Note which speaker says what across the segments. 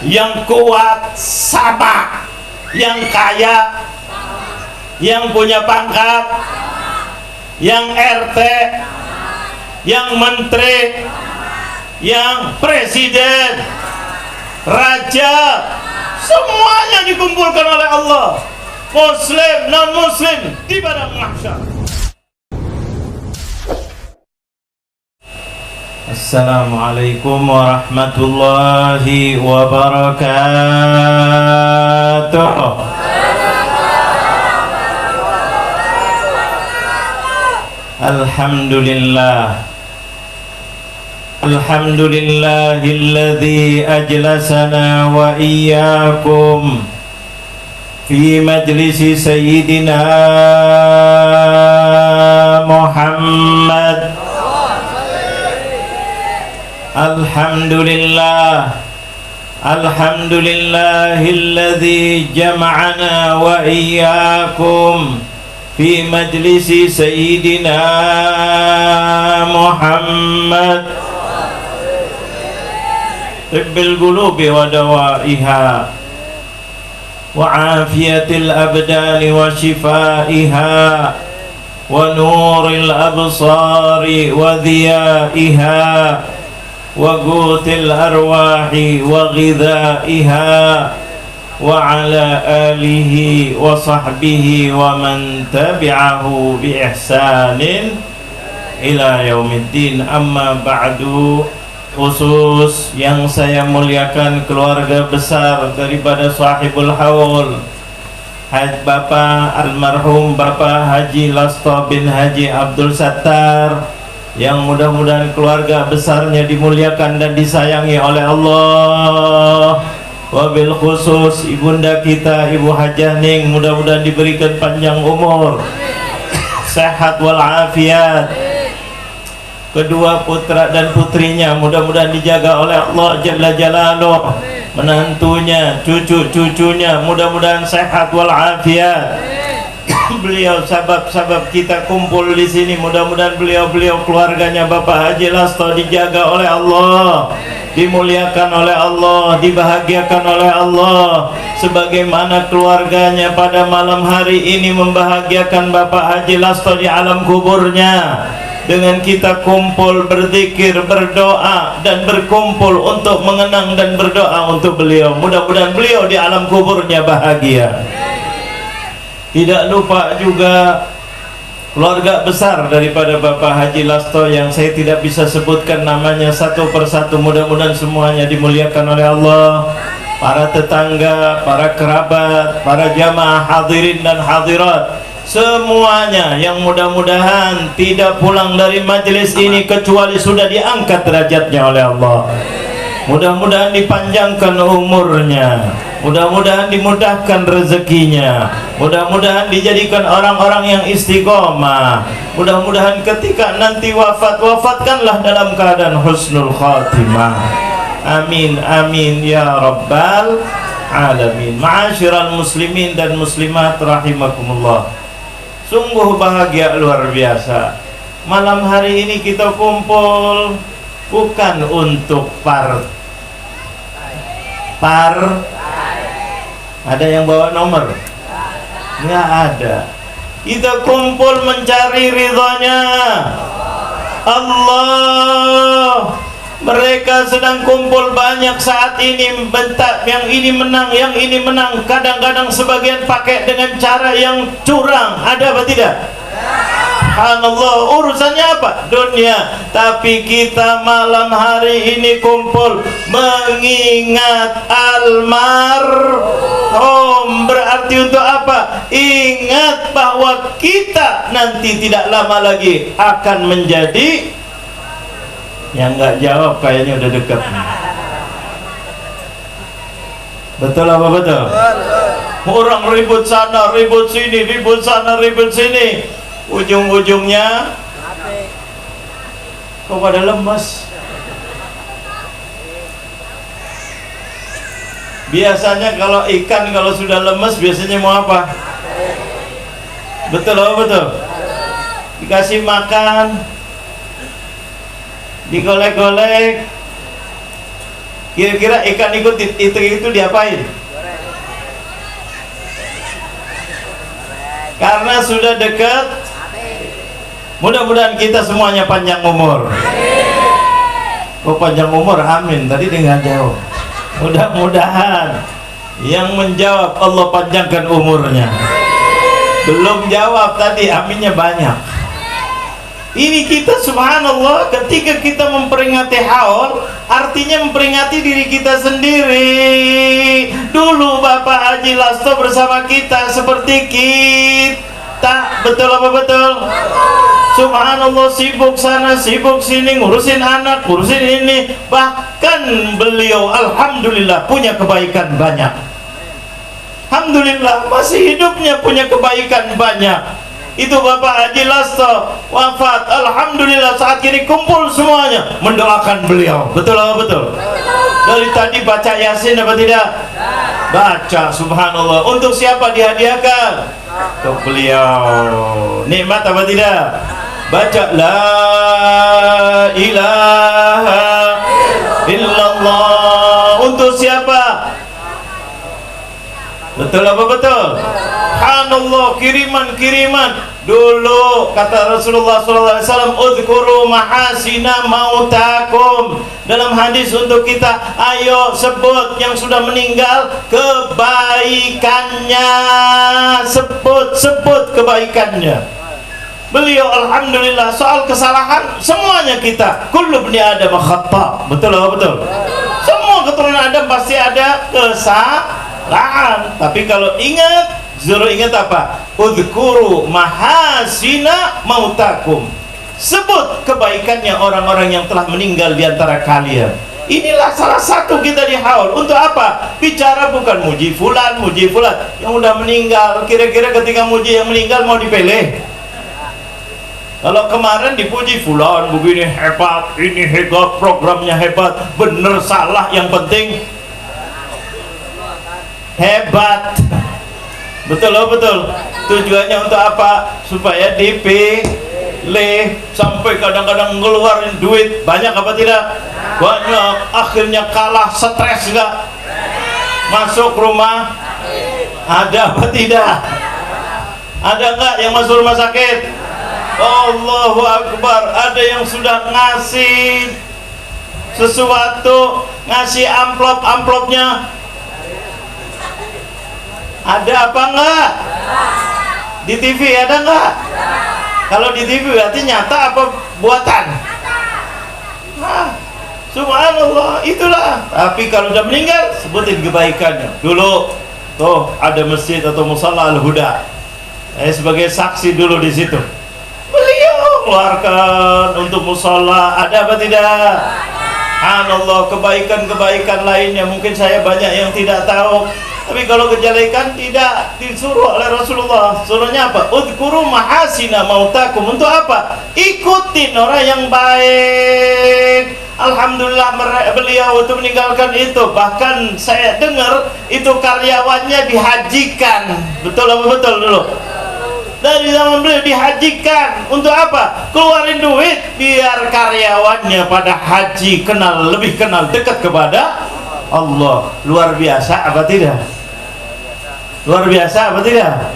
Speaker 1: yang kuat sama, yang kaya, yang punya pangkat, yang RT, yang menteri, yang presiden, raja, semuanya dikumpulkan oleh Allah, muslim, non muslim, di padang mahsyar. Assalamualaikum warahmatullahi wabarakatuh. Alhamdulillah, alhamdulillahilladzi ajlasana wa iyyakum fi majlisi sayyidina Muhammad. Alhamdulillah, alhamdulillahilladzi jama'ana wa iyyakum fi majlisi sayyidina Muhammad. Tibbil qulubi wa dawaiha wa afiyatil abdani wa shifaiha wa nuril absari wa dhiyaiha wa gutil arwahi wa ghidaiha wa ala alihi wa sahbihi wa man tabi'ahu bi ihsanin ila yaumiddin. Amma ba'du. Khusus yang saya muliakan keluarga besar daripada sahibul haul, Bapak almarhum Bapak Haji Lasto bin Haji Abdul Sattar, yang mudah-mudahan keluarga besarnya dimuliakan dan disayangi oleh Allah. Wabil khusus ibunda kita Ibu Hajah Ning, mudah-mudahan diberikan panjang umur, sehat walafiat. Kedua putra dan putrinya mudah-mudahan dijaga oleh Allah Jalla Jalaluh. Menantunya, cucu-cucunya mudah-mudahan sehat walafiat. Beliau sabab-sabab kita kumpul di sini, mudah-mudahan beliau keluarganya Bapak Haji Lasto dijaga oleh Allah, dimuliakan oleh Allah, dibahagiakan oleh Allah, sebagaimana keluarganya pada malam hari ini membahagiakan Bapak Haji Lasto di alam kuburnya. Dengan kita kumpul berzikir, berdoa dan berkumpul untuk mengenang dan berdoa untuk beliau, mudah-mudahan beliau di alam kuburnya bahagia. Tidak lupa juga keluarga besar daripada Bapak Haji Lasto yang saya tidak bisa sebutkan namanya satu persatu, mudah-mudahan semuanya dimuliakan oleh Allah. Para tetangga, para kerabat, para jamaah hadirin dan hadirat, semuanya yang mudah-mudahan tidak pulang dari majelis ini kecuali sudah diangkat derajatnya oleh Allah. Mudah-mudahan dipanjangkan umurnya, mudah-mudahan dimudahkan rezekinya, mudah-mudahan dijadikan orang-orang yang istiqomah, mudah-mudahan ketika nanti wafatkanlah dalam keadaan husnul khatimah. Amin amin ya rabbal alamin. Ma'asyiral muslimin dan muslimat rahimakumullah, sungguh bahagia luar biasa. Malam hari ini kita kumpul bukan untuk ada yang bawa nomor? Nggak ada. Kita kumpul mencari ridhonya Allah. Mereka sedang kumpul banyak saat ini, bentak yang ini menang, yang ini menang. Kadang-kadang sebagian pakai dengan cara yang curang. Ada apa tidak? Subhanallah, urusannya apa? Dunia. Tapi kita malam hari ini kumpul mengingat almarhum. Berarti untuk apa? Ingat bahwa kita nanti tidak lama lagi akan menjadi, yang nggak jawab kayaknya udah dekat. Betul apa betul? Orang ribut sana, ribut sini, ribut sana, ribut sini. Ujung-ujungnya kok pada lemas. Biasanya kalau ikan kalau sudah lemas biasanya mau apa? Betul apa betul? Dikasih makan, digolek-golek, Kira-kira ikan itu diapain? Karena sudah dekat. Mudah-mudahan kita semuanya panjang umur. Oh, panjang umur, amin. Tadi dengan jawab. Mudah-mudahan yang menjawab Allah panjangkan umurnya. Belum jawab tadi, aminnya banyak. Ini kita subhanallah, ketika kita memperingati haul, artinya memperingati diri kita sendiri. Dulu Bapak Haji Lasto bersama kita seperti kita, betul apa betul? Subhanallah, sibuk sana sibuk sini, ngurusin anak, ngurusin ini. Bahkan beliau alhamdulillah punya kebaikan banyak. Alhamdulillah masih hidupnya punya kebaikan banyak. Itu Bapak Haji Lasto wafat, alhamdulillah saat ini kumpul semuanya mendoakan beliau. Betul apa betul? Dari tadi baca Yasin apa tidak? Baca, subhanallah. Untuk siapa dihadiahkan? Untuk beliau. Nikmat apa tidak? Baca la ilaha illallah. Untuk siapa? Betul apa betul? Subhanallah, kiriman-kiriman. Dulu kata Rasulullah SAW, "Udzkuru mahasina mautakum." Dalam hadis untuk kita, ayo sebut yang sudah meninggal kebaikannya. Sebut kebaikannya. Beliau alhamdulillah, soal kesalahan semuanya kita, kullu bni adam khata'. Betul apa betul? Semua keturunan Adam pasti ada kesalahan. Tapi kalau ingat, suruh ingat apa? Udzkuru mahasina mautakum. Sebut kebaikannya orang-orang yang telah meninggal di antara kalian. Inilah salah satu kita di haul. Untuk apa? Bicara bukan muji fulan. Yang udah meninggal. Kira-kira ketika muji yang meninggal mau dipilih? Kalau kemarin dipuji fulan begini hebat, ini hebat, programnya hebat, bener salah, yang penting hebat. Betul loh, betul. Tujuannya untuk apa? Supaya dipilih. Sampai kadang-kadang ngeluarin duit banyak apa tidak? Banyak. Akhirnya kalah, stres enggak? Masuk rumah ada apa tidak? Ada enggak yang masuk rumah sakit? Allahu Akbar. Ada yang sudah ngasih sesuatu, ngasih amplopnya. Ada apa enggak? Di TV ada enggak? Kalau di TV berarti nyata apa buatan? Subhanallah, itulah. Tapi kalau sudah meninggal, sebutin kebaikannya. Dulu tuh ada masjid atau musalla Al-Huda. Saya sebagai saksi dulu di situ. Beliau keluarkan untuk musalla, ada apa tidak? Subhanallah, kebaikan-kebaikan lainnya mungkin saya banyak yang tidak tahu. Tapi kalau kejelekan tidak disuruh oleh Rasulullah. Suruhnya apa? Udzkuru mahasina mautakum. Untuk apa? Ikutin orang yang baik. Alhamdulillah beliau itu meninggalkan itu. Bahkan saya dengar itu karyawannya dihajikan. Betul apa betul dulu? Dari zaman beliau dihajikan. Untuk apa? Keluarin duit biar karyawannya pada haji lebih kenal dekat kepada Allah. Luar biasa apa tidak? Luar biasa apa tidak?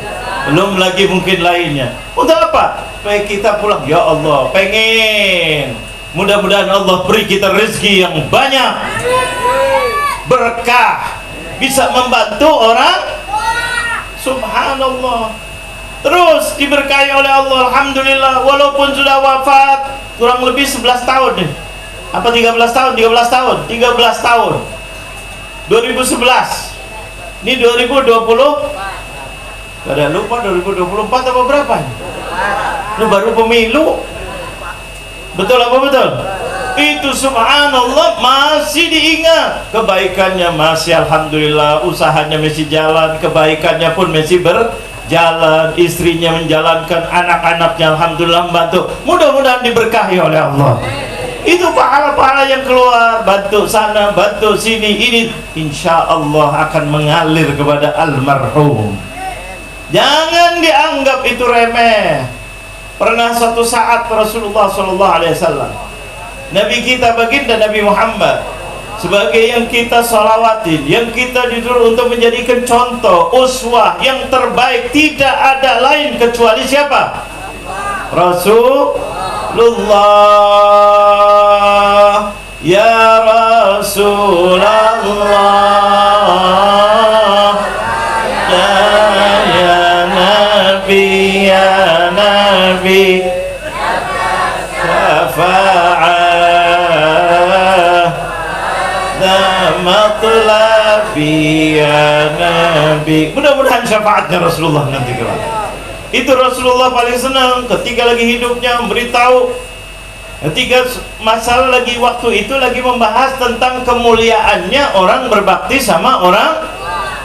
Speaker 1: Belum lagi mungkin lainnya. Untuk apa? Supaya kita pulang, ya Allah, pengen mudah-mudahan Allah beri kita rezeki yang banyak, berkah, bisa membantu orang. Subhanallah. Terus diberkahi oleh Allah, alhamdulillah. Walaupun sudah wafat kurang lebih 11 tahun deh. Apa 13 tahun? 13 tahun. 13 tahun. 2011. Ini 2020. Kada lupa 2024 apa berapa? Ini baru pemilu. Betul apa betul? Itu subhanallah masih diingat. Kebaikannya masih alhamdulillah, usahanya masih jalan, kebaikannya pun masih berjalan, istrinya menjalankan, anak-anaknya alhamdulillah membantu. Mudah-mudahan diberkahi oleh Allah. Itu pahala-pahala yang keluar, bantu sana, bantu sini, ini insya Allah akan mengalir kepada almarhum. Jangan dianggap itu remeh. Pernah suatu saat Rasulullah SAW, Nabi kita baginda Nabi Muhammad sebagai yang kita salawatin, yang kita disuruh untuk menjadikan contoh, uswah yang terbaik, tidak ada lain kecuali siapa? Rasulullah. Ya Rasulullah, ya Nabi, ya Nabi, syafa'ah matlabi ya Nabi. Mudah-mudahan syafaatnya Rasulullah nanti kelak. Itu Rasulullah paling senang ketika lagi hidupnya memberitahu, ketika masalah lagi waktu itu lagi membahas tentang kemuliaannya orang berbakti sama orang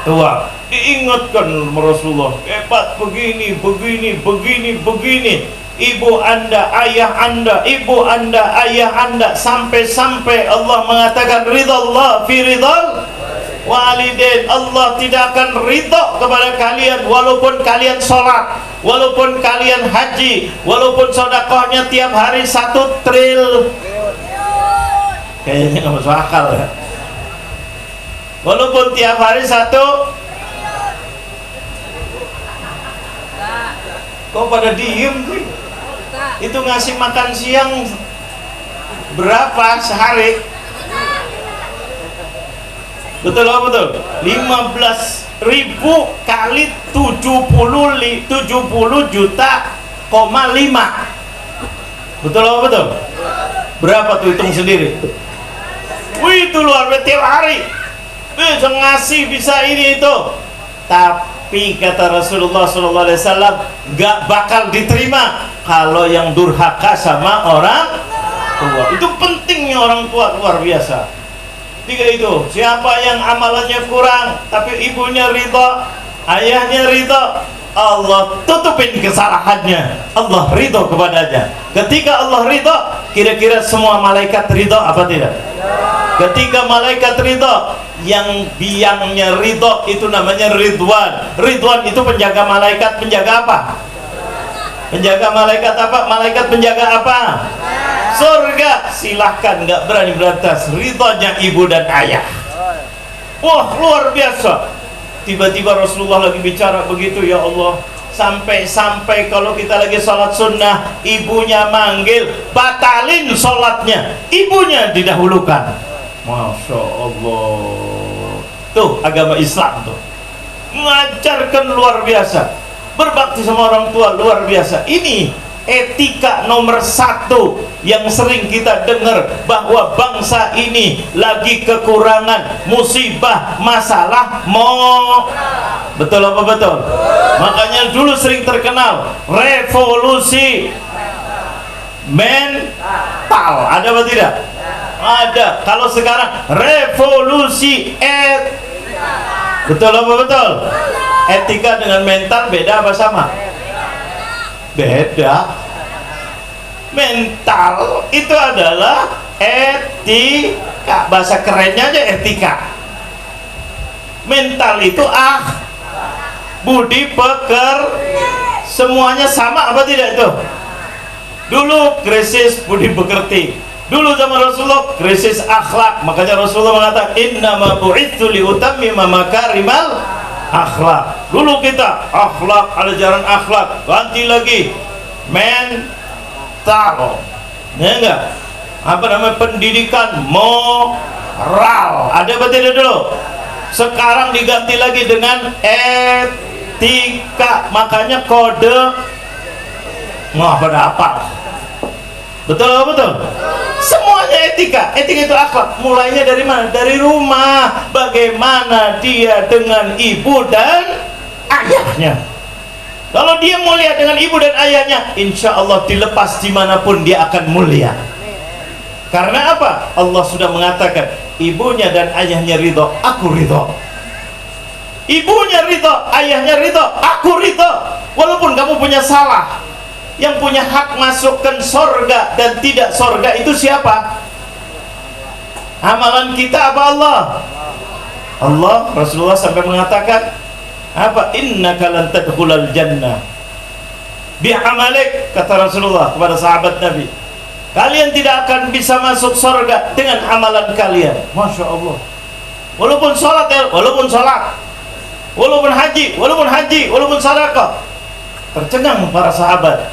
Speaker 1: tua. Diingatkan Rasulullah, hebat begini, begini, begini, begini. Ibu anda, ayah anda, ibu anda, ayah anda, sampai-sampai Allah mengatakan ridallah fi ridal walidain. Allah tidak akan ridha kepada kalian walaupun kalian sholat, walaupun kalian haji, walaupun sedekahnya tiap hari 1 tril. Kayaknya nggak masuk akal ya. Walaupun tiap hari 1. Kok pada diem sih? Itu ngasih makan siang berapa sehari? Betul apa betul? 15.000 kali 70 juta,5. Betul apa betul? Berapa tuh, hitung sendiri. Wih, itu luar biasa, tiap hari bisa ngasih, bisa ini itu. Tapi kata Rasulullah SAW, gak bakal diterima kalau yang durhaka sama orang tua. Itu pentingnya orang tua, luar biasa. 3 itu, siapa yang amalannya kurang tapi ibunya ridho, ayahnya ridho, Allah tutupin kesalahannya, Allah ridho kepadanya. Ketika Allah ridho, kira-kira semua malaikat ridho apa tidak? Ketika malaikat ridho, yang biangnya ridho itu namanya Ridwan. Ridwan itu penjaga malaikat. Penjaga apa? Penjaga malaikat apa? Malaikat penjaga apa? Surga. Silahkan, nggak berani berantas. Ridhonya ibu dan ayah. Wah, luar biasa. Tiba-tiba Rasulullah lagi bicara begitu, ya Allah, sampai-sampai kalau kita lagi sholat sunnah, ibunya manggil, batalin sholatnya, ibunya didahulukan. Masya Allah. Tuh agama Islam tuh mengajarkan luar biasa, berbakti sama orang tua luar biasa. Ini etika nomor 1 yang sering kita dengar, bahwa bangsa ini lagi kekurangan, musibah, masalah, betul apa betul? Makanya dulu sering terkenal revolusi mental, ada apa tidak? Ada. Kalau sekarang revolusi betul apa betul? Etika dengan mental beda apa sama? Beda. Mental itu adalah etika, bahasa kerennya aja etika. Mental itu budi semuanya sama apa tidak itu? Dulu krisis budi pekerti, dulu zaman Rasulullah krisis akhlak. Makanya Rasulullah mengatakan innama bu'itsu liutammima makarimal akhlak. Dulu kita akhlak, ajaran akhlak, ganti lagi mental, ya enggak? Apa namanya, pendidikan moral, ada apa tidak dulu? Sekarang diganti lagi dengan etika. Makanya kode pada apa? Betul apa betul? Semuanya etika. Etika itu akhlak. Mulainya dari mana? Dari rumah. Bagaimana dia dengan ibu dan ayahnya. Kalau dia mulia dengan ibu dan ayahnya, insya Allah dilepas dimanapun dia akan mulia. Karena apa? Allah sudah mengatakan, ibunya dan ayahnya ridho, aku ridho. Ibunya ridho, ayahnya ridho, aku ridho. Walaupun kamu punya salah, yang punya hak masukkan sorga dan tidak sorga itu siapa? Amalan kita apa Allah? Allah. Rasulullah sampai mengatakan apa? Innaka lan tadkhulal jannah bi'amalik, kata Rasulullah kepada sahabat Nabi, Kalian tidak akan bisa masuk surga dengan amalan kalian. Masya Allah. Walaupun sholat ya, walaupun sholat, walaupun haji, walaupun sedekah. Tercengang para sahabat.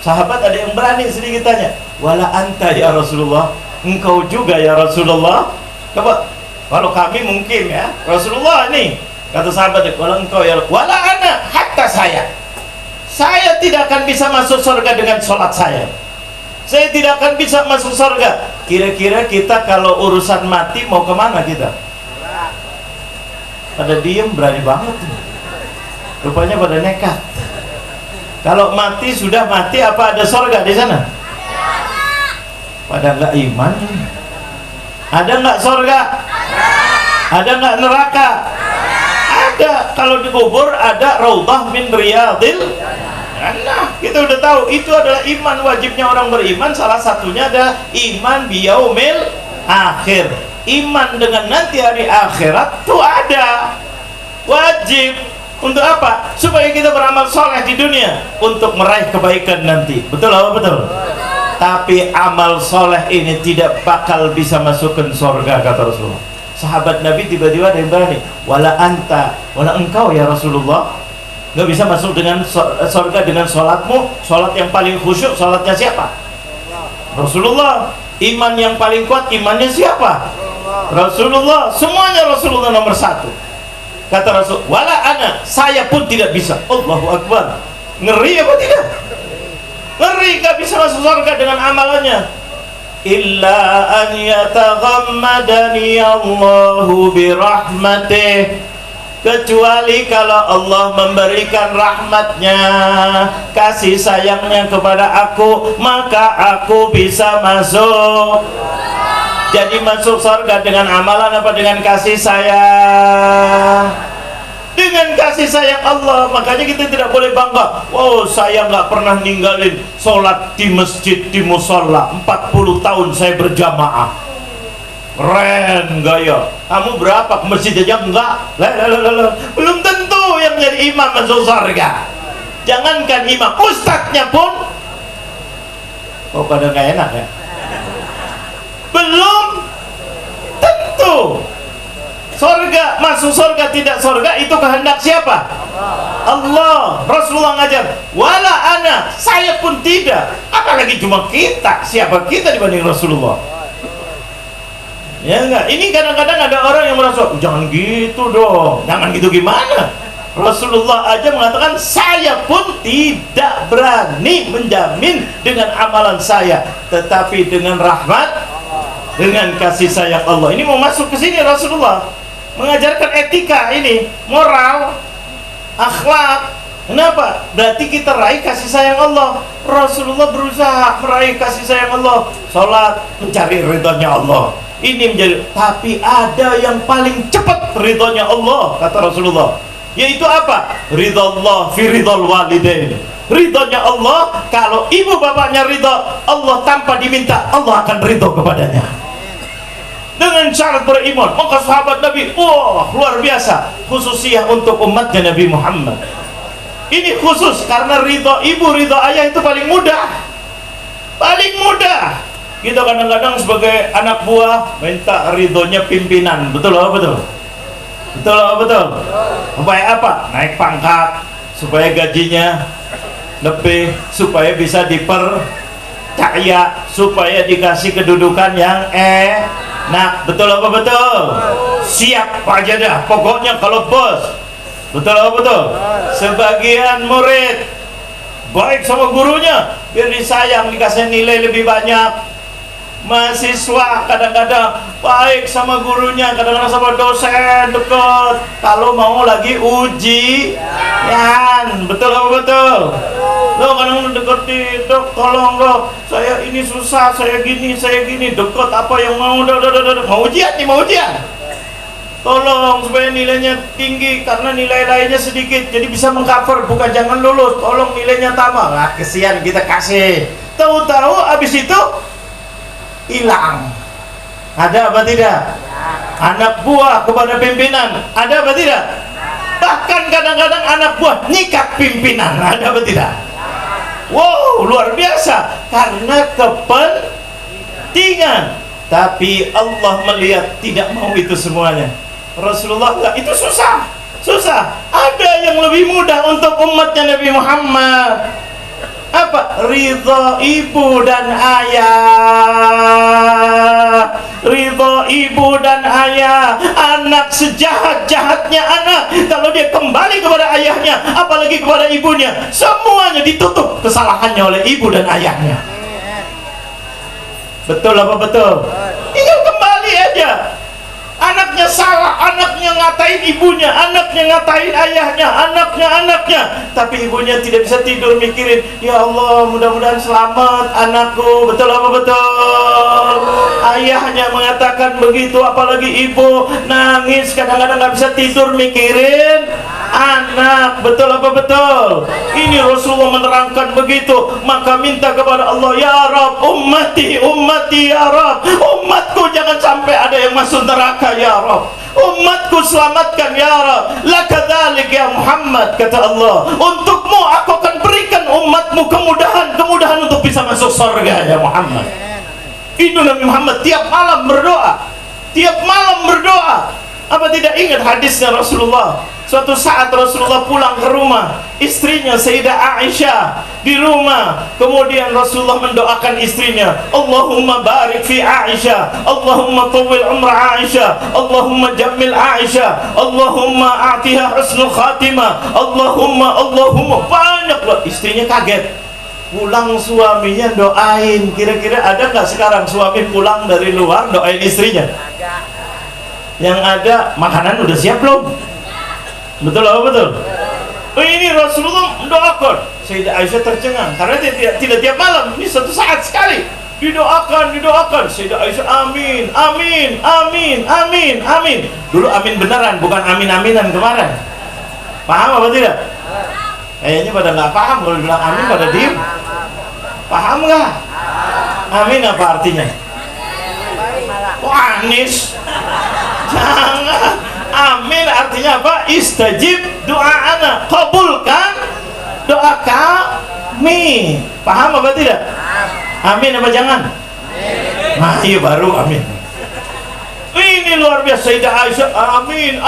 Speaker 1: Sahabat ada yang berani sedikit tanya, wala anta ya Rasulullah, engkau juga ya Rasulullah. Coba, kalau kami mungkin ya Rasulullah ini, kata sahabat, wala engkau ya, wala ana, hatta saya tidak akan bisa masuk surga dengan sholat saya. Saya tidak akan bisa masuk surga. Kira-kira kita kalau urusan mati mau kemana kita? Pada diem, berani banget. Rupanya pada nekat. Kalau mati sudah mati, apa ada surga di sana? Pada nggak iman. Ada nggak surga? Ada nggak neraka? Ada. Kalau dikubur ada raudhah min riyadil. Nah, kita udah tahu itu adalah iman. Wajibnya orang beriman salah satunya adalah iman biyaumil akhir. Iman dengan nanti hari akhirat itu ada. Wajib. Untuk apa? Supaya kita beramal soleh di dunia untuk meraih kebaikan nanti. Betul apa betul? Tapi amal soleh ini tidak bakal bisa masukkan surga, kata Rasulullah. Sahabat Nabi tiba-tiba ada yang berani, wala anta, wala engkau ya Rasulullah, nggak bisa masuk dengan surga dengan sholatmu. Sholat yang paling khusyuk, sholatnya siapa? Rasulullah. Iman yang paling kuat, imannya siapa? Rasulullah. Semuanya Rasulullah nomor satu. Kata Rasul, wala ana, saya pun tidak bisa. Allahu Akbar. Ngeri apa tidak? Ngeri, gak bisa masuk surga dengan amalannya. Illa an yataghammadani Allahu birahmatih, kecuali kalau Allah memberikan rahmatnya, kasih sayangnya kepada aku, maka aku bisa masuk. Jadi masuk surga dengan amalan apa dengan kasih sayang? Dengan kasih sayang Allah. Makanya kita tidak boleh bangga, oh saya nggak pernah ninggalin sholat di masjid, di musola, 40 tahun saya berjamaah. Keren gaya. Kamu berapa ke masjid aja enggak? Belum tentu yang jadi imam masuk surga. Jangankan imam, ustadznya pun kok pada nggak enak ya? Belum tentu. Surga, masuk surga tidak surga itu kehendak siapa? Allah. Rasulullah ngajar, wala ana, saya pun tidak. Apalagi cuma kita. Siapa kita dibanding Rasulullah? Ya enggak? Ini kadang-kadang ada orang yang merasa, jangan gitu dong. Jangan gitu gimana? Rasulullah aja mengatakan, saya pun tidak berani menjamin dengan amalan saya, tetapi dengan rahmat, dengan kasih sayang Allah. Ini mau masuk ke sini Rasulullah mengajarkan etika ini, moral, akhlak. Kenapa? Berarti kita raih kasih sayang Allah. Rasulullah berusaha meraih kasih sayang Allah. Salat mencari ridhonya Allah. Ini menjadi, tapi ada yang paling cepat ridhonya Allah, kata Rasulullah. Yaitu apa? Ridhollah fi ridhol walidain. Ridhonya Allah, kalau ibu bapaknya ridho, Allah tanpa diminta, Allah akan ridho kepadanya. Dengan syarat beriman. Maka sahabat Nabi, wah luar biasa, khususnya untuk umatnya Nabi Muhammad. Ini khusus karena ridho ibu, ridho ayah itu paling mudah. Paling mudah. Kita kadang-kadang sebagai anak buah minta ridhonya pimpinan. Betul apa betul? Betul apa betul? Supaya apa? Naik pangkat, supaya gajinya lebih, supaya bisa dipercaya, supaya dikasih kedudukan yang nah, betul apa betul? Siap aja dah, pokoknya kalau bos. Betul apa betul? Sebagian murid baik sama gurunya, biar disayang, dikasih nilai lebih banyak. Mahasiswa kadang-kadang baik sama gurunya, kadang-kadang sama dosen dekat. Kalau mau lagi ujian, betul apa betul? Lo kadang deketin, dok tolong dok, saya ini susah, saya gini, dekat apa yang mau, mau ujian nih, mau ujian. Tolong supaya nilainya tinggi, karena nilai lainnya sedikit, jadi bisa mengcover, bukan jangan lulus, tolong nilainya tambah. Lah kesian kita kasih. Tahu-tahu abis itu hilang. Ada apa tidak? Anak buah kepada pimpinan, ada apa tidak? Bahkan kadang-kadang anak buah nyikat pimpinan, ada apa tidak? Wow, luar biasa karena kepentingan. Tapi Allah melihat tidak mau itu semuanya. Rasulullah enggak, itu susah. Ada yang lebih mudah untuk umatnya Nabi Muhammad. Apa? Ridha ibu dan ayah. Ridha ibu dan ayah. Anak sejahat-jahatnya anak, kalau dia kembali kepada ayahnya, apalagi kepada ibunya, semuanya ditutup kesalahannya oleh ibu dan ayahnya. Betul apa betul? Tinggal kembali aja. Anaknya salah, anaknya ngatain ibunya, anaknya ngatain ayahnya, anaknya, tapi ibunya tidak bisa tidur mikirin, ya Allah mudah-mudahan selamat anakku. Betul apa betul? Ayahnya mengatakan begitu, apalagi ibu nangis kadang-kadang nggak bisa tidur mikirin anak. Betul apa betul? Ini Rasulullah menerangkan begitu. Maka minta kepada Allah, ya Rabb, ummati ya Rabb, umatku jangan sampai ada yang masuk neraka ya Rabb, umatku selamatkan ya Rabb. Lakadzalik ya Muhammad, kata Allah, untukmu aku akan berikan umatmu kemudahan untuk bisa masuk surga ya Muhammad. Itu Nabi Muhammad tiap malam berdoa. Apa tidak ingat hadisnya Rasulullah? Suatu saat Rasulullah pulang ke rumah, istrinya Sayyidah Aisyah di rumah. Kemudian Rasulullah mendoakan istrinya, Allahumma barik fi Aisyah, Allahumma tawil umrah Aisyah, Allahumma jammil Aisyah, Allahumma a'tiha husnul khatimah, Allahumma. Banyak loh. Istrinya kaget. Pulang suaminya doain. Kira-kira ada nggak sekarang suami pulang dari luar doain istrinya? Yang ada makanan udah siap belum? Betul apa betul? Ini Rasulullah mendoakan. Sayyidah Aisyah tercengang karena dia tidak tiap malam, ini satu saat sekali didoakan. Sayyidah Aisyah amin. Dulu amin beneran, bukan amin-aminan kemarin. Paham apa tidak? Kayaknya pada nggak paham. Kalau bilang amin pada diem. Paham nggak? Amin apa artinya? Anis. Jangan. Amin artinya apa? Istajib doa'ana, kabulkan doa kami. Paham apa tidak? Amin apa jangan? Nah iya baru amin. Ini luar biasa. Sayyidah Aisyah amin.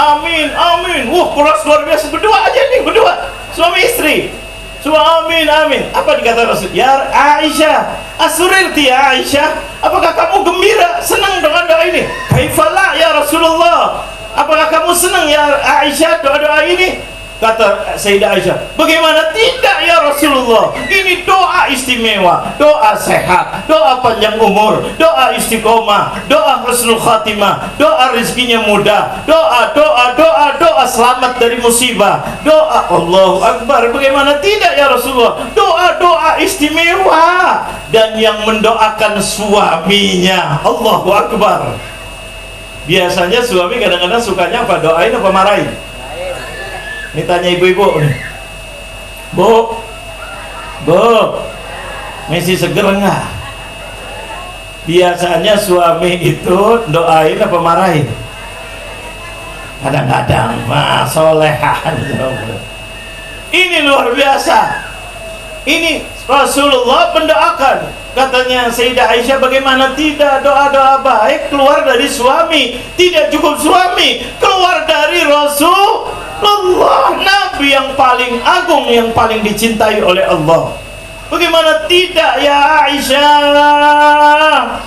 Speaker 1: Wah keras luar biasa. Berdua aja nih, berdua suami istri. Semua amin. Apa dikata Rasul? Ya Aisyah, asurirti ya Aisyah, apakah kamu gembira, senang dengan doa ini? Kaifala ya Rasulullah, apakah kamu senang ya Aisyah doa-doa ini? Kata Sayyidah Aisyah, bagaimana tidak ya Rasulullah, ini doa istimewa, doa sehat, doa panjang umur, doa istiqomah, doa husnul khatimah, doa rezekinya mudah, doa selamat dari musibah, doa Allahu Akbar. Bagaimana tidak ya Rasulullah, doa istimewa. Dan yang mendoakan suaminya, Allahu Akbar. Biasanya suami kadang-kadang sukanya apa? Doain apa marahin? Ini tanya ibu-ibu nih, Bu, masih seger enggak? Biasanya suami itu doain apa marahin? Kadang-kadang solehan. Ini luar biasa. Ini Rasulullah mendoakan. Katanya Sayyidah Aisyah, bagaimana tidak doa-doa baik keluar dari suami? Tidak cukup suami, keluar dari Rasulullah, Nabi yang paling agung, yang paling dicintai oleh Allah. Bagaimana tidak ya Aisyah?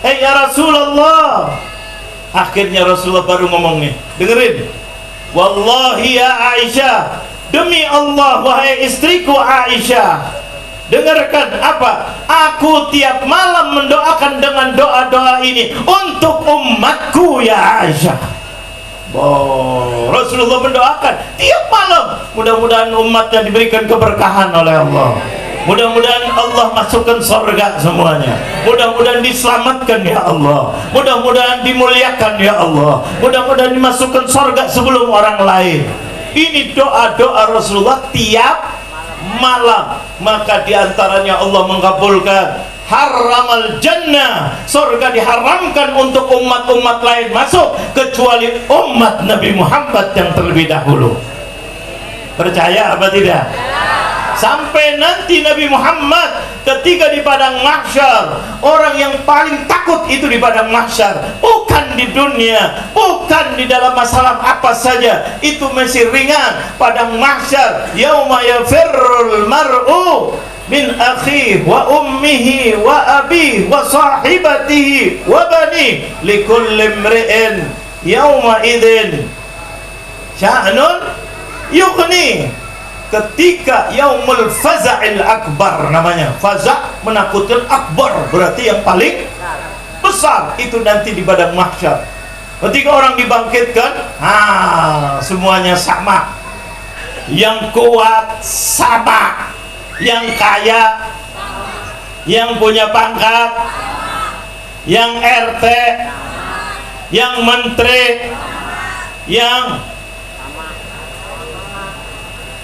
Speaker 1: Ya Rasulullah. Akhirnya Rasulullah baru ngomong nih, dengerin. Wallahi ya Aisyah, demi Allah wahai istriku Aisyah, dengarkan apa? Aku tiap malam mendoakan dengan doa-doa ini untuk umatku ya Aisyah. Rasulullah mendoakan tiap malam, mudah-mudahan umatnya diberikan keberkahan oleh Allah, mudah-mudahan Allah masukkan surga semuanya, mudah-mudahan diselamatkan ya Allah, mudah-mudahan dimuliakan ya Allah, mudah-mudahan dimasukkan surga sebelum orang lain. Ini doa-doa Rasulullah tiap malam. Maka diantaranya Allah mengabulkan haramal jannah, surga diharamkan untuk umat-umat lain masuk kecuali umat Nabi Muhammad yang terlebih dahulu. Percaya apa tidak? Sampai nanti Nabi Muhammad ketika di padang mahsyar, orang yang paling takut itu di padang mahsyar, bukan di dunia, bukan di dalam masalah apa saja, itu masih ringan. Padang mahsyar, yauma yafirrul mar'u min akhihi wa ummihi wa abihi wa sahibatihi wa bani likulli imri'in yauma idzin sya'nun yughni. Ketika yaumul faza'il akbar, namanya faza' menakutkan, akbar berarti yang paling besar, itu nanti di padang mahsyar. Ketika orang dibangkitkan, semuanya sama, yang kuat sama, yang kaya, yang punya pangkat, yang RT, yang menteri,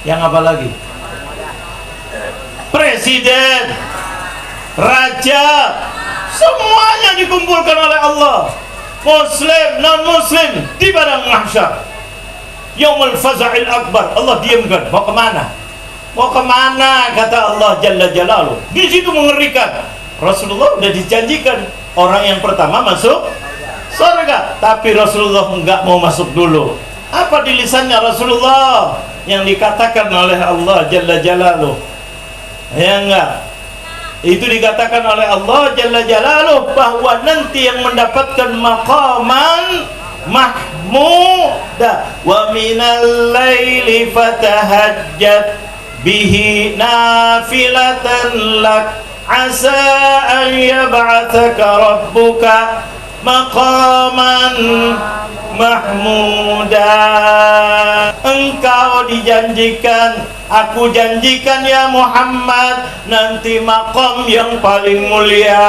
Speaker 1: yang apa lagi? Presiden, raja, semuanya dikumpulkan oleh Allah. Muslim, non muslim di padang mahsyar. Yaumul faza'il akbar. Allah diamkan. Mau kemana? Mau kemana? Kata Allah Jalla Jalaluh. Di situ mengerikan. Rasulullah sudah dijanjikan orang yang pertama masuk surga, tapi Rasulullah enggak mau masuk dulu. Apa di lisannya Rasulullah yang dikatakan oleh Allah Jalla Jalaluh? Ya enggak? Itu dikatakan oleh Allah Jalla Jalaluh bahwa nanti yang mendapatkan maqaman mahmuda wa minal laili fatahajjat bihi nafilatan lak asa an yab'athaka rabbuka maqaman mahmuda. Engkau dijanjikan, aku janjikan ya Muhammad, nanti maqam yang paling mulia.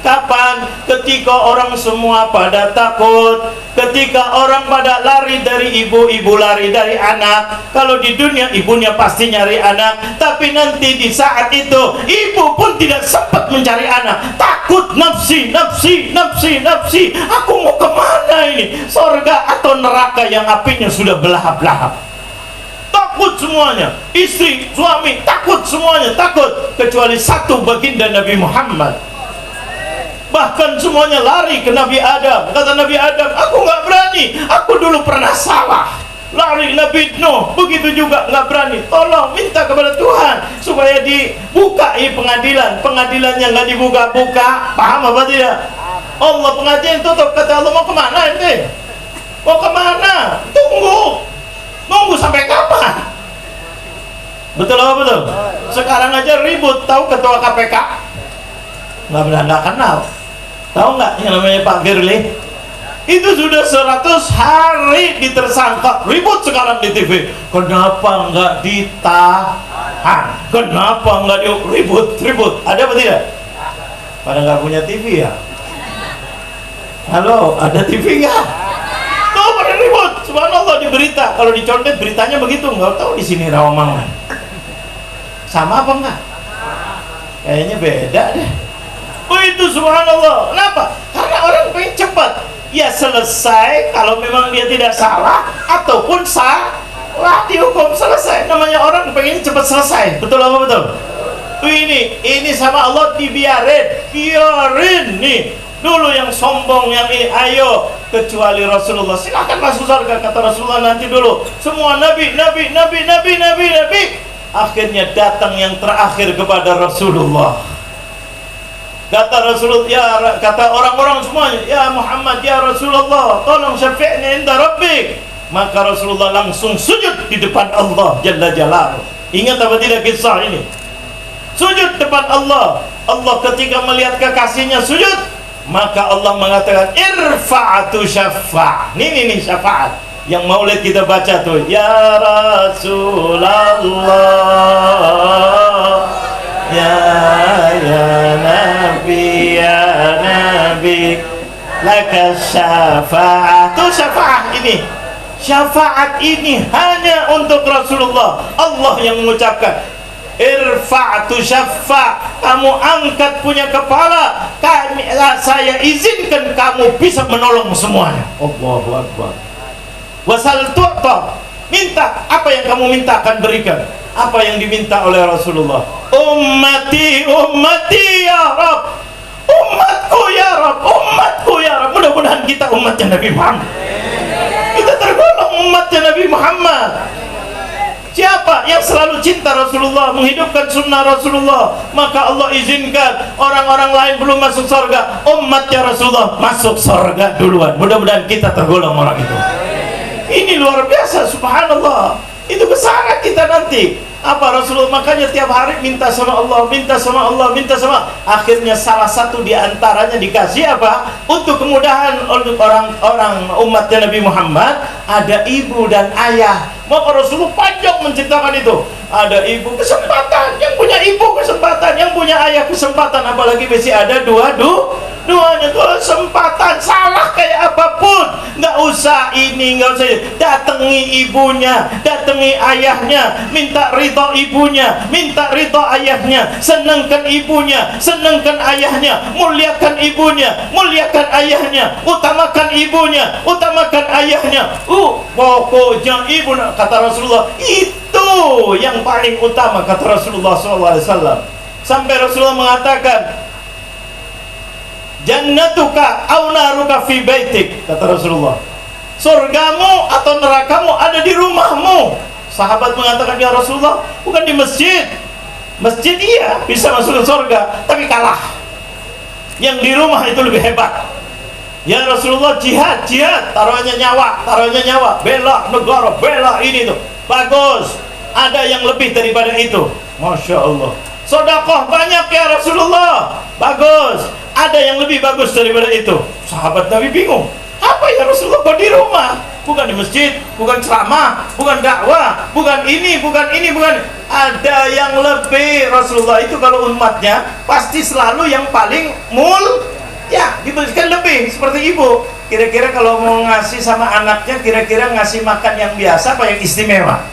Speaker 1: Kapan? Ketika orang semua pada takut, ketika orang pada lari dari ibu lari dari anak. Kalau di dunia ibunya pasti nyari anak, tapi nanti di saat itu ibu pun tidak sempat mencari anak, takut, nafsi, aku mau kemana ini, surga atau neraka yang apinya sudah berlahap-lahap. Takut semuanya, istri, suami, takut semuanya, takut, kecuali satu, baginda Nabi Muhammad. Bahkan semuanya lari ke Nabi Adam. Kata Nabi Adam, aku nggak berani, aku dulu pernah salah. Lari Nabi Nuh, begitu juga nggak berani. Tolong minta kepada Tuhan supaya dibuka pengadilan. Pengadilannya nggak dibuka-buka, paham apa tidak? Allah pengadilan tutup. Kata Allah, mau kemana ente? Mau kemana? Tunggu sampai kapan? Betul apa betul? Sekarang aja ribut. Tahu ketua KPK? Nggak kenal. Tahu nggak yang namanya Pak Firly? Itu sudah 100 hari ditersangka. Ribut sekarang di TV. Kenapa nggak ditahan? Kenapa nggak ribut? Ada apa tidak? Pada nggak punya TV ya? Halo, ada TV nggak? Tuh pada ribut. Subhanallah, di berita. Kalau dicontet beritanya begitu. Nggak tahu di sini Rawamangun. Sama apa enggak? Kayaknya beda deh. Oh itu subhanallah. Kenapa? Karena orang pengen cepat. Ya selesai kalau memang dia tidak salah, ataupun salah dihukum, selesai. Namanya orang pengen cepat selesai. Betul apa betul? Ini sama Allah biarin nih. Dulu yang sombong, yang ini, ayo, kecuali Rasulullah. Silakan masuk surga, kata Rasulullah, nanti dulu. Semua nabi. Akhirnya datang yang terakhir kepada Rasulullah. Kata Rasulullah, kata orang-orang semuanya, ya Muhammad, ya Rasulullah, tolong syafi'ni inda rabbik. Maka Rasulullah langsung sujud di depan Allah Jalla Jalaluh. Ingat apa tidak kisah ini? Sujud depan Allah. Allah ketika melihat kekasihnya sujud, maka Allah mengatakan irfa'atu syafa'. Ini syafaat yang maulid kita baca tuh, ya Rasulullah, ya Nabi laka syafa'ah. Tuh syafaat ini. Syafaat ini hanya untuk Rasulullah. Allah yang mengucapkan irfa'tu syafa', kamu angkat punya kepala, saya izinkan kamu bisa menolong semuanya. Allahu Akbar. Wasal tu'ta, minta apa yang kamu minta akan berikan. Apa yang diminta oleh Rasulullah? Ummati, ummati ya Rabb, umatku ya Rabb, umatku ya Rabb. Mudah-mudahan kita umatnya Nabi Muhammad, kita tergolong umatnya Nabi Muhammad. Siapa yang selalu cinta Rasulullah, menghidupkan sunnah Rasulullah, maka Allah izinkan orang-orang lain belum masuk surga, umatnya Rasulullah masuk surga duluan. Mudah-mudahan kita tergolong orang itu. Ini luar biasa, subhanallah. Itu kesana kita nanti. Apa Rasulullah makanya tiap hari minta sama Allah, minta sama Allah, minta sama. Akhirnya salah satu di antaranya dikasih apa? Untuk kemudahan untuk orang-orang umatnya Nabi Muhammad, ada ibu dan ayah. Maka Rasulullah panjang menceritakan itu. Ada ibu kesempatan, yang punya ibu kesempatan, yang punya ayah kesempatan, apalagi masih ada duanya tuh kesempatan. Salah kayak apapun, nggak usah ini, nggak usah ini. Datangi ibunya, datangi ayahnya, minta ridho ibunya, minta ridho ayahnya, senangkan ibunya, senangkan ayahnya, muliakan ibunya, muliakan ayahnya, utamakan ibunya, utamakan ayahnya. Pokoknya ibu, kata Rasulullah, itu yang paling utama, kata Rasulullah SAW. Sampai Rasulullah mengatakan, jannatuka au naruka fi baitik, kata Rasulullah, surgamu atau nerakamu ada di rumahmu. Sahabat mengatakan, ya Rasulullah, bukan di masjid. Masjid iya bisa masuk ke surga, tapi kalah. Yang di rumah itu lebih hebat. Ya Rasulullah, jihad, taruhannya nyawa, bela negara, bela ini tuh, bagus. Ada yang lebih daripada itu, masya Allah. Sedekah banyak ya Rasulullah, bagus. Ada yang lebih bagus daripada itu. Sahabat Nabi bingung, apa ya Rasulullah, kok di rumah, bukan di masjid, bukan ceramah, bukan dakwah, bukan ini. Ada yang lebih. Rasulullah itu kalau umatnya pasti selalu yang paling ya diberikan lebih. Seperti ibu, kira-kira kalau mau ngasih sama anaknya, kira-kira ngasih makan yang biasa apa yang istimewa?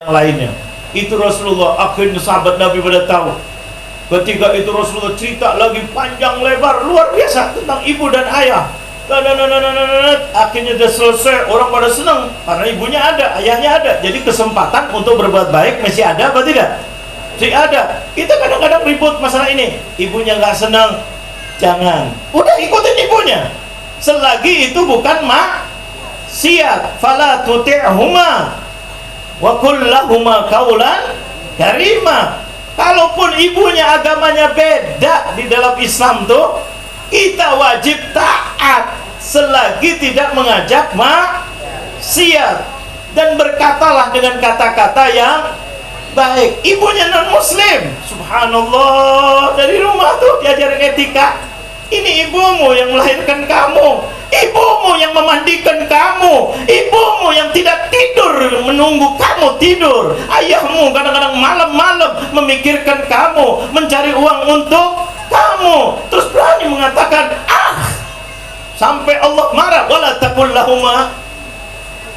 Speaker 1: Yang lainnya itu Rasulullah. Akhirnya sahabat Nabi pada tahu. Ketika itu Rasulullah cerita lagi panjang lebar luar biasa tentang ibu dan ayah. Akhirnya sudah selesai, orang pada senang karena ibunya ada, ayahnya ada. Jadi kesempatan untuk berbuat baik masih ada apa tidak? Masih ada. Kita kadang-kadang ribut masalah ini, ibunya nggak senang, jangan, udah ikutin ibunya selagi itu bukan maksiat. Fala tuti'huma wa qul lahuma qaulan karima. Kalaupun ibunya agamanya beda di dalam Islam tuh, kita wajib taat selagi tidak mengajak maksiat, dan berkatalah dengan kata-kata yang baik. Ibunya non muslim, subhanallah, dari rumah tuh diajarin etika. Ini ibumu yang melahirkan kamu, ibumu yang memandikan kamu, ibumu yang tidak tidur menunggu kamu tidur, ayahmu kadang-kadang malam-malam memikirkan kamu, mencari uang untuk kamu, terus berani mengatakan sampai Allah marah. Wala taqul lahuma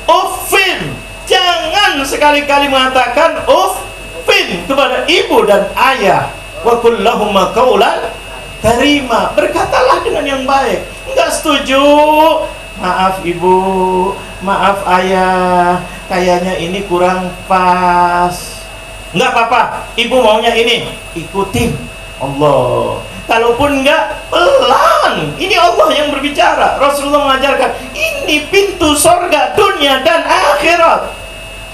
Speaker 1: uffin, jangan sekali-kali mengatakan uffin kepada ibu dan ayah. Wa qul lahuma qaulan karima, berkatalah dengan yang baik. Enggak setuju, maaf ibu, maaf ayah, kayaknya ini kurang pas. Enggak apa-apa, ibu maunya ini, ikutin Allah. Kalaupun enggak, pelan. Ini Allah yang berbicara. Rasulullah mengajarkan, ini pintu surga dunia dan akhirat.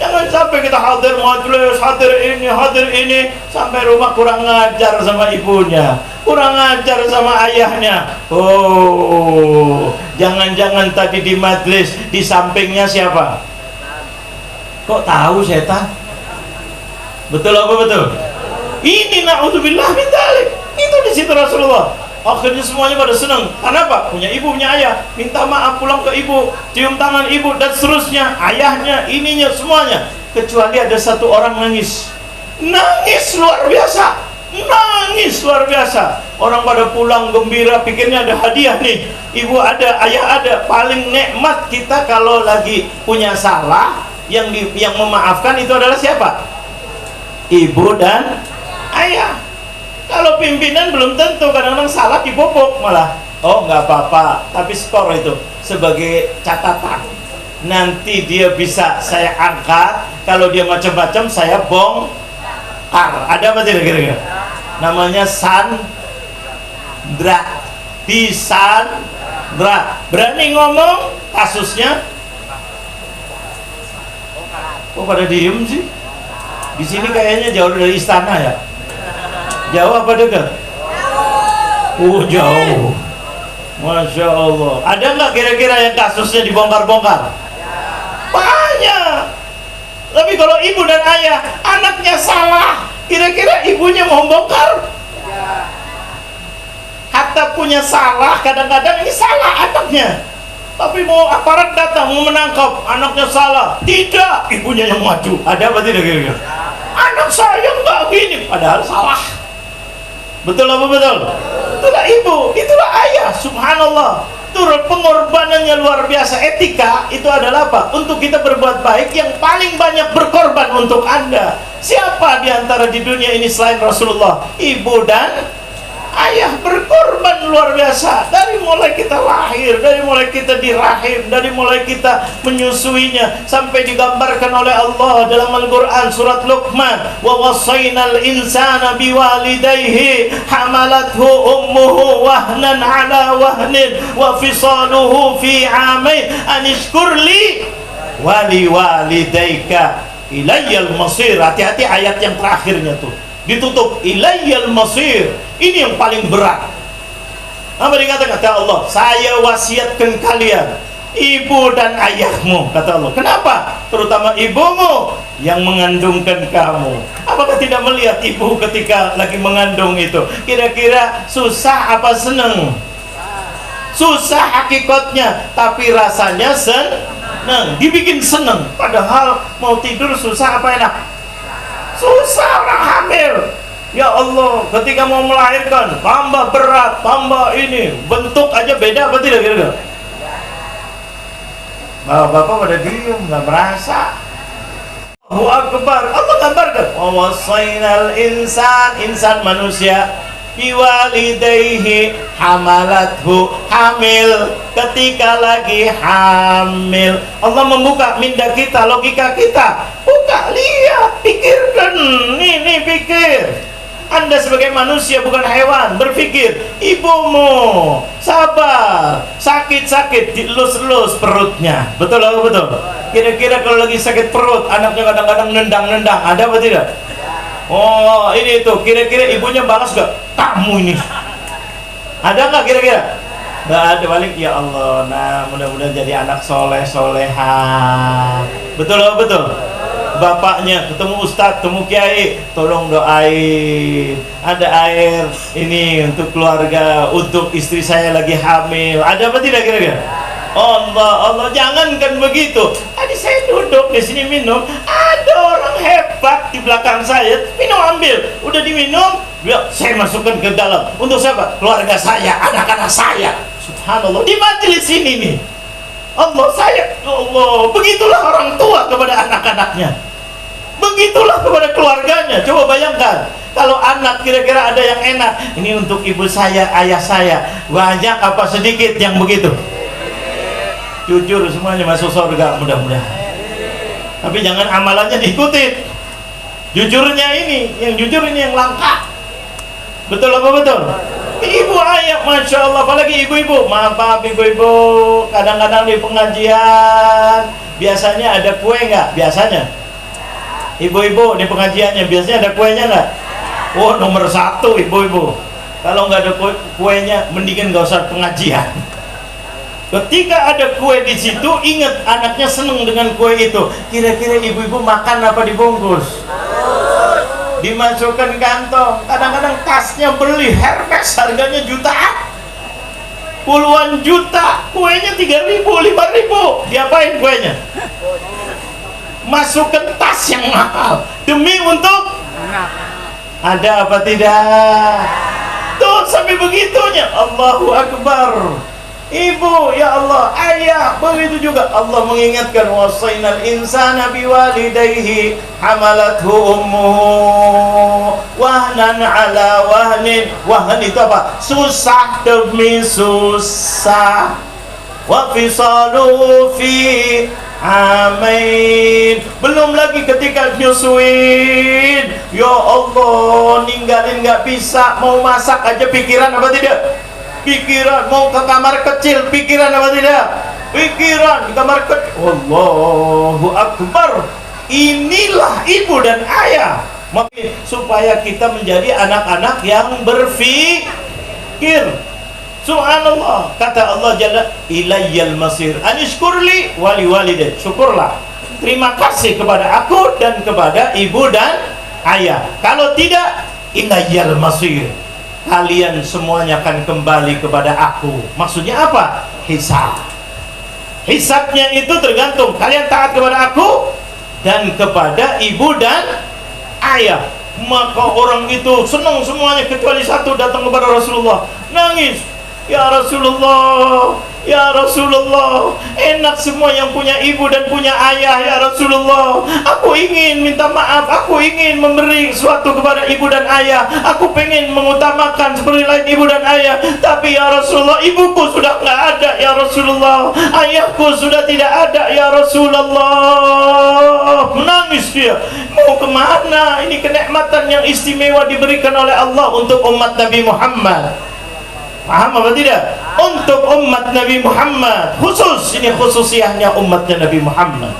Speaker 1: Jangan sampai kita hadir majelis, hadir ini, sampai rumah kurang ngajar sama ibunya, kurang ngajar sama ayahnya. Jangan-jangan tadi di majelis di sampingnya siapa? Kok tahu setan? Betul apa betul? Ini na'udzubillah min dzalik. Itu di situ Rasulullah. Akhirnya semuanya pada senang. Kenapa? Punya ibu, punya ayah. Minta maaf, pulang ke ibu, cium tangan ibu, dan seterusnya. Ayahnya, ininya, semuanya. Kecuali ada satu orang nangis. Nangis luar biasa. Nangis luar biasa. Orang pada pulang gembira, pikirnya ada hadiah nih. Ibu ada, ayah ada. Paling nikmat kita kalau lagi punya salah, yang memaafkan itu adalah siapa? Ibu dan ayah. Kalau pimpinan belum tentu, kadang-kadang salah dipupuk malah. Oh nggak apa-apa, tapi skor itu sebagai catatan. nanti dia bisa saya angkat, kalau dia macam-macam saya bongkar. Ada apa tidak kira-kira? Namanya sandra, disandra. Berani ngomong kasusnya? Kok pada diem sih? Di sini kayaknya jauh dari istana ya? Jauh apa dekat? Oh jauh. Masya Allah. Ada nggak kira-kira yang kasusnya dibongkar-bongkar? Banyak. Tapi kalau ibu dan ayah anaknya salah, kira-kira ibunya mau bongkar? Hatta punya salah, kadang-kadang ini salah anaknya, tapi mau aparat datang mau menangkap anaknya salah, tidak, ibunya yang maju. Ada apa tidak kira-kira? Anak saya nggak gini, padahal salah. Betul apa betul? Itulah ibu, itulah ayah. Subhanallah, turut pengorbanannya luar biasa. Etika itu adalah apa? Untuk kita berbuat baik, yang paling banyak berkorban untuk Anda. Siapa di antara di dunia ini selain Rasulullah? Ibu dan ayah berkorban luar biasa. Dari mulai kita lahir, dari mulai kita di rahim, dari mulai kita menyusuinya, sampai digambarkan oleh Allah dalam Al-Quran surat Luqman, wa wasainal insana biwalidayhi hamalathu ummuhu wahnan ala wahnin wa fisaluhu fi amain anishkurli wali walidayka ilayyal masir. Hati-hati ayat yang terakhirnya tuh ditutup ilayyal masir. Ini yang paling berat. Apa dikatakan? Kata Allah, saya wasiatkan kalian, ibu dan ayahmu, kata Allah. Kenapa? Terutama ibumu yang mengandungkan kamu. Apakah tidak melihat ibu ketika lagi mengandung itu? Kira-kira susah apa seneng? Susah hakikatnya, tapi rasanya seneng. Dibikin seneng. Padahal mau tidur susah apa enak? Susah orang hamil. Ya Allah, ketika mau melahirkan tambah berat, tambah ini, bentuk aja beda apa tidak kira-kira? Bapak pada diem, nggak merasa. Allahu Akbar. Allah gambarkan, wa wasainal insan manusia biwalidayhi hamalathu, hamil, ketika lagi hamil. Allah membuka minda kita, logika kita, buka, lihat, pikirkan. Ini pikir. Anda sebagai manusia bukan hewan, berpikir. Ibumu sabar, sakit-sakit dilus-lus perutnya. Betul atau betul? Kira-kira kalau lagi sakit perut, anaknya kadang-kadang nendang-nendang, ada apa tidak? Oh ini itu, kira-kira ibunya balas gak? Kamu ini ada nggak kira-kira? Nggak ada, balik. Ya Allah, nah mudah-mudahan jadi anak soleh soleha. Betul atau betul? Bapaknya ketemu ustadz, ketemu kiai, tolong doain, ada air ini untuk keluarga, untuk istri saya lagi hamil. Ada apa tidak kira-kira? Allah, jangankan begitu. Tadi saya duduk di sini minum, ada orang hebat di belakang saya, minum ambil, udah diminum, saya masukkan ke dalam. Untuk siapa? Keluarga saya, anak-anak saya. Subhanallah, di majelis ini nih. Allah, begitulah orang tua kepada anak-anaknya. Begitulah kepada keluarganya. Coba bayangkan, kalau anak kira-kira ada yang enak, ini untuk ibu saya, ayah saya, banyak apa sedikit yang begitu? Jujur semuanya masuk surga mudah-mudahan. Tapi jangan amalannya diikutin. Jujurnya ini, yang jujur ini yang langka. Betul apa betul? Ibu ayah, masya Allah, apalagi ibu-ibu. Maaf ibu-ibu, kadang-kadang di pengajian biasanya ada kue nggak? Biasanya ibu-ibu di pengajiannya biasanya ada kuenya nggak? Oh nomor 1 ibu-ibu. Kalau nggak ada kuenya, mendingan nggak usah pengajian. Ketika ada kue di situ, ingat anaknya seneng dengan kue itu. Kira-kira ibu-ibu makan apa dibungkus? Dimasukkan kantong. Kadang-kadang tasnya beli Hermes, harganya jutaan, puluhan juta. Kuenya 3.000, 5.000. Diapain kuenya? Masukkan tas yang mahal demi untuk ada apa tidak? Tuh sampai begitunya. Allahu Akbar. Ibu, ya Allah, ayah, begitu juga Allah mengingatkan, wasainal insana biwalidayhi hamalathu ummuhu wahnan ala wahnin. Wahnan itu apa? Susah demi susah. Wa fisaluhu fi Amin. Belum lagi ketika nyusuin, ya Allah, ninggalin nggak bisa, mau masak aja pikiran apa tidak? Pikiran, mau ke kamar kecil pikiran apa tidak? Pikiran di kamar kecil. Allahu Akbar. Inilah ibu dan ayah. Supaya kita menjadi anak-anak yang berfikir. Subhanallah, kata Allah Jalla, ilayyal masir anishkurli wali walidain, syukurlah, terima kasih kepada aku dan kepada ibu dan ayah. Kalau tidak, ilayyal masir, kalian semuanya akan kembali kepada aku. Maksudnya apa? Hisab. Hisabnya itu tergantung kalian taat kepada aku dan kepada ibu dan ayah. Maka orang itu senang semuanya kecuali satu, datang kepada Rasulullah, nangis. Ya Rasulullah, ya Rasulullah, enak semua yang punya ibu dan punya ayah ya Rasulullah. Aku ingin minta maaf, aku ingin memberi sesuatu kepada ibu dan ayah, aku pengen mengutamakan seperti lain ibu dan ayah. Tapi ya Rasulullah, ibuku sudah nggak ada ya Rasulullah, ayahku sudah tidak ada ya Rasulullah. Menangis dia, mau kemana? Ini kenikmatan yang istimewa diberikan oleh Allah untuk umat Nabi Muhammad. Paham apa tidak? Untuk umat Nabi Muhammad khusus, ini khususiahnya umatnya Nabi Muhammad.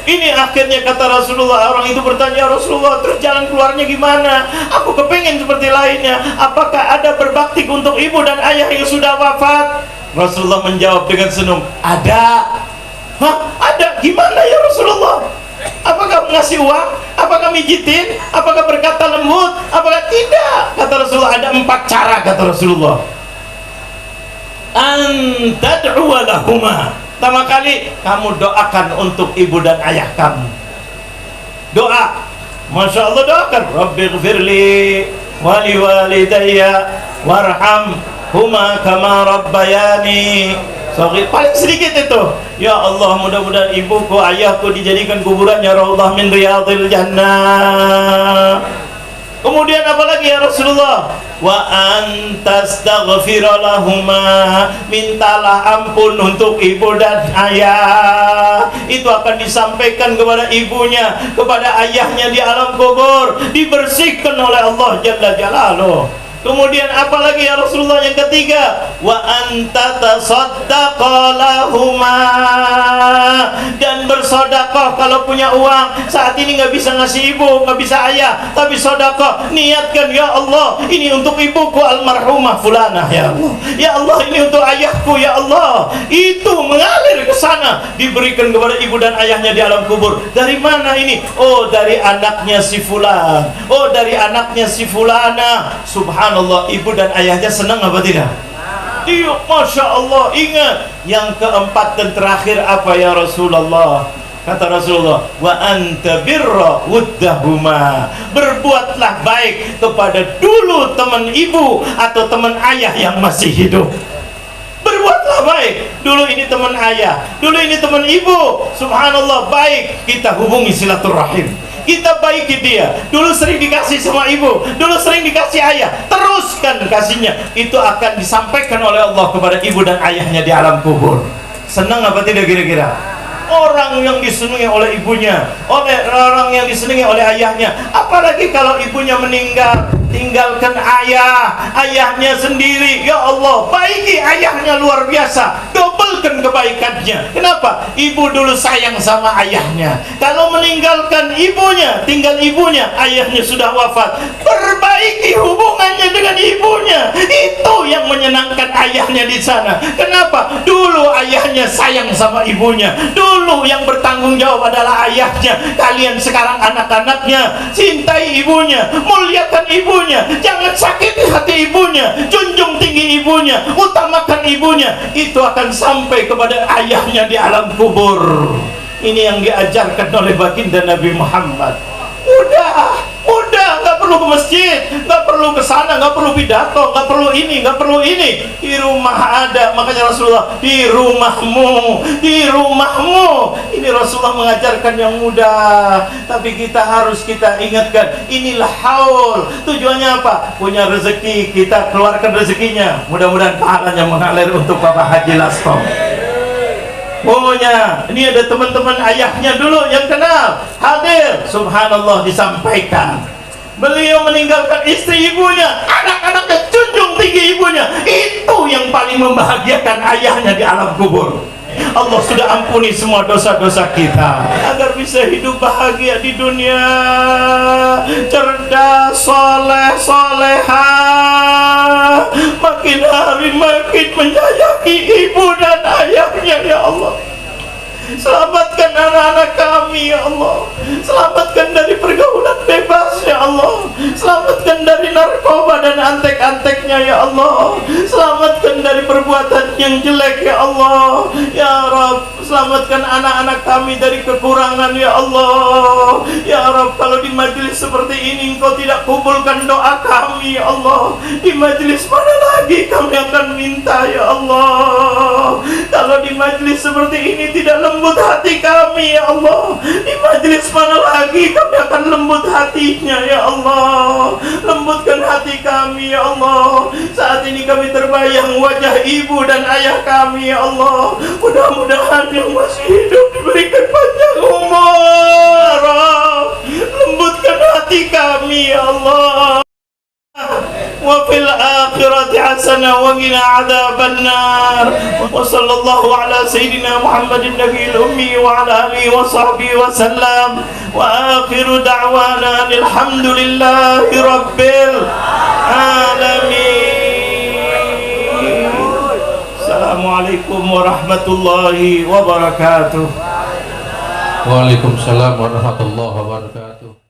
Speaker 1: Ini akhirnya kata Rasulullah, orang itu bertanya, Rasulullah, terus jalan keluarnya gimana? Aku kepengen seperti lainnya. Apakah ada berbakti untuk ibu dan ayah yang sudah wafat? Rasulullah menjawab dengan senyum, ada. Hah? Ada? Gimana ya Rasulullah? Apakah ngasih uang? Apakah mijitin? Apakah berkata lembut? Apakah tidak? Kata Rasulullah, ada 4 cara, kata Rasulullah. Antad'uwa lahuma. Pertama kali, kamu doakan untuk ibu dan ayah kamu. Doa. Masya Allah, doakan. Rabbighfirli wali walidayya warhamhuma kama rabbayani. Paling sedikit itu, ya Allah, mudah-mudahan ibuku, ayahku dijadikan kuburannya raudhah min riyadhil jannah. Kemudian apa lagi ya Rasulullah? Wa antastaghfira lahuma, mintalah ampun untuk ibu dan ayah. Itu akan disampaikan kepada ibunya, kepada ayahnya di alam kubur, dibersihkan oleh Allah Jalla Jalaluh. Kemudian apa lagi ya Rasulullah yang ketiga? Wa anta tasaddaqa lahuma, dan bersedekah kalau punya uang. Saat ini nggak bisa ngasih ibu, nggak bisa ayah, tapi sedekah, niatkan, ya Allah, ini untuk ibuku almarhumah fulanah ya Allah. Ya Allah, ini untuk ayahku ya Allah. Itu mengalir ke sana, diberikan kepada ibu dan ayahnya di alam kubur. Dari mana ini? Oh, dari anaknya si fulan. Oh, dari anaknya si fulana. Subhanallah. Ibu dan ayahnya senang apa tidak? Iya, Masya Allah. Ingat, yang keempat dan terakhir apa ya Rasulullah? Kata Rasulullah, wa anta birra wuddahuma, berbuatlah baik kepada dulu teman ibu atau teman ayah yang masih hidup. Berbuatlah baik. Dulu ini teman ayah, dulu ini teman ibu. Subhanallah, baik, kita hubungi silaturahim, kita baiki dia. Dulu sering dikasih sama ibu, dulu sering dikasih ayah, teruskan kasihnya. Itu akan disampaikan oleh Allah kepada ibu dan ayahnya di alam kubur. Senang apa tidak kira-kira? Orang yang disenangi oleh ibunya, orang yang disenangi oleh ayahnya. Apalagi kalau ibunya meninggal, tinggalkan ayahnya sendiri. Ya Allah, baiki ayahnya luar biasa, dobelkan kebaikannya. Kenapa? Ibu dulu sayang sama ayahnya. Kalau meninggalkan ibunya, tinggal ibunya, ayahnya sudah wafat, perbaiki hubungannya dengan ibunya. Itu yang menyenangkan ayahnya di sana. Kenapa? Dulu ayahnya sayang sama ibunya, dulu yang bertanggung jawab adalah ayahnya. Kalian sekarang anak-anaknya, cintai ibunya, muliakan ibunya, jangan sakiti hati ibunya, junjung tinggi ibunya, utamakan ibunya. Itu akan sampai kepada ayahnya di alam kubur. Ini yang diajarkan oleh baginda Nabi Muhammad. Udah, nggak perlu ke masjid, nggak perlu ke sana, nggak perlu pidato, nggak perlu ini, nggak perlu ini. Di rumah ada. Makanya Rasulullah, di rumahmu. Ini Rasulullah mengajarkan yang mudah, tapi kita ingatkan, inilah haul. Tujuannya apa? Punya rezeki, kita keluarkan rezekinya. Mudah-mudahan pahalanya mengalir untuk Bapak Haji Lastom. sepupunya. Ini ada teman-teman ayahnya dulu yang kenal, hadir. Subhanallah, disampaikan beliau meninggalkan istri ibunya, anak-anaknya junjung tinggi ibunya. Itu yang paling membahagiakan ayahnya di alam kubur. Allah sudah ampuni semua dosa-dosa kita agar bisa hidup bahagia di dunia, cerdas, soleh, soleha, makin hari makin menyayangi ibu dan ayahnya. Ya Allah, selamatkan anak-anak kami ya Allah, selamatkan dari pergaulan bebas ya Allah, selamatkan dari narkoba dan antek-anteknya ya Allah, selamatkan dari perbuatan yang jelek ya Allah. Ya Rabb, selamatkan anak-anak kami dari kekurangan ya Allah. Ya Rabb, kalau di majelis seperti ini Engkau tidak kubulkan doa kami ya Allah, di majelis mana lagi kami akan minta ya Allah. Kalau di majelis seperti ini tidak lembut hati kami ya Allah, di majelis mana lagi kami akan lembut hatinya ya Allah. Lembutkan hati kami ya Allah. Saat ini kami terbayang wajah ibu dan ayah kami ya Allah. Mudah-mudahan yang masih hidup diberikan panjang umur. Lembutkan hati kami ya Allah. wa fil akhirati hasanah wa qina adzabannar. Wa sallallahu ala sayyidina Muhammadin nabiyil ummi wa ala alihi wa sahbihi wa sallam. Wa akhiru da'wana alhamdulillahi rabbil alamin. Assalamualaikum warahmatullahi wabarakatuh.
Speaker 2: Waalaikumsalam warahmatullahi wabarakatuh.